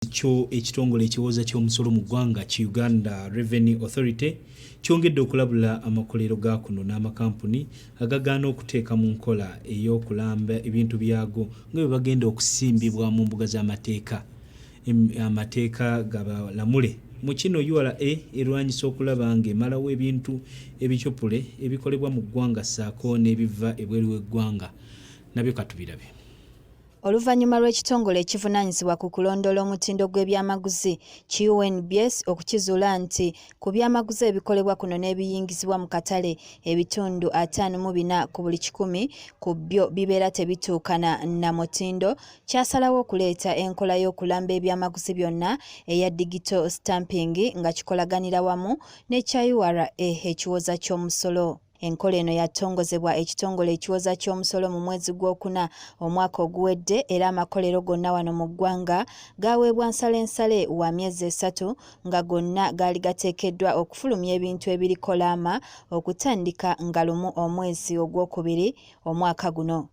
Kyo ekitongole ekiwoza ky'omusolo mu ggwanga Uganda Revenue Authority kyongedde okulabula amakolero ga kuno n'amakampuni agagaana okuteeka mu nkola ey'okulamba ebintu byago nga bwe bagenda okusimbibwa mu mbuga z'amateeka. Amateeka gabalamule mu kino URA erwanyisa okulaba ng'emalawo ebintu ebicyopule ebikolebwa mu ggwanga ssaako n'ebiva ebweru w'eggwanga nabyo katubirabe. Oluvannyuma lw'ekitongole ekivunaanyizibwa ku kulondoola omutindo gw'ebyamaguzi UNBS okukizuula nti ku byamaguzi ebikolebwa kuno n'ebiyingizibwa mu katale ebitundu 54 ku buli 100 ku byo bibeera tebituukana na mutindo, kyasalawo okuleeta enkola y'okulamba ebyamaguzi byonna eya digital stamping nga kikolaganira wamu n'ekya URA ekiwoza ky'omusolo. Enkola eno yatongozebwa ekitongole ekiwoza ky'omusolo mu mwezi gw'okuna omwaka oguwedde era amakolero gonna wano mu ggwanga gaweebwa nsalensale wa myezi 3 nga gonna gaali gateekeddwa okufulumya ebintu ebiriko laama okutandika nga lumu omwezi ogwokubiri omwaka guno.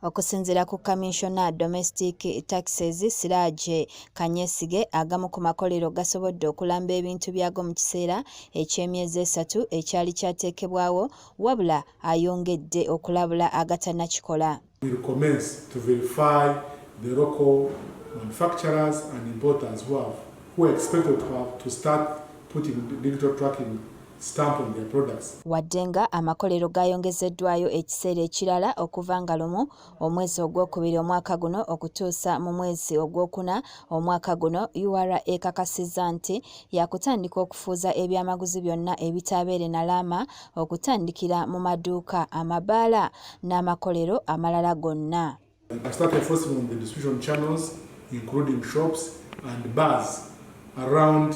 Okusinziira ku Commissioner Domestic Taxes Siraje Kanyesige, agamu ku makolero gasobodde okulamba ebintu byago mu kiseera eky'emyezi 3 ekyali kyateekebwawo, wabula ayongedde okulabula agatannakikola. We recommence to verify the local manufacturers and importers who are expected to start putting digital tracking stamp on their products. Waddenga amakolero gayongezeddwayo ekiseera ekirala okuva nga lumu omwezi ogwokubiri omwaka guno okutuusa mu mwezi ogwokuna omwaka guno, URA ekakasizza nti yakutandika okufuuza ebyamaguzi byonna ebitabeere na laama okutandikira mu maduuka, amabaala n'amakolero amalala gonna. I started enforcing on the distribution channels including shops and bars around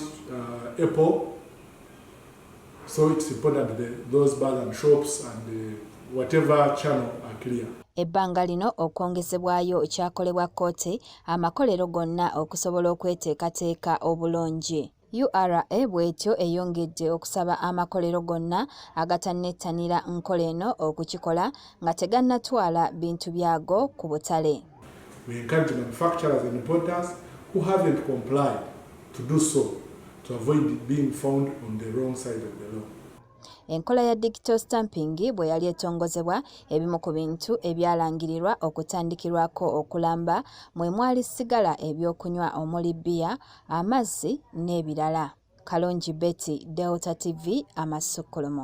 April. So it's important that those bars and shops and whatever channel are clear. Ebbanga lino okwongezebwayo kyakolebwa kkooti amakolero gonna okusobola okweteekateeka obulungi. URA bw'etyo eyongedde okusaba amakolero gonna agatannettanira nkola eno okukikola nga tegannatwala bintu byago ku butale. We encourage manufacturers and importers who haven't complied to do so, to avoid being found on the wrong side of the law. Enkola ya digital stamping bwe yali etongozebwa, ebimu ku bintu ebyalangirirwa okutandikirwako okulamba mwe mwali sigala ebyokunywa omuli bbiya, amazzi n'ebirala. Kalonji Betty, Delta TV, Amasukkulumu.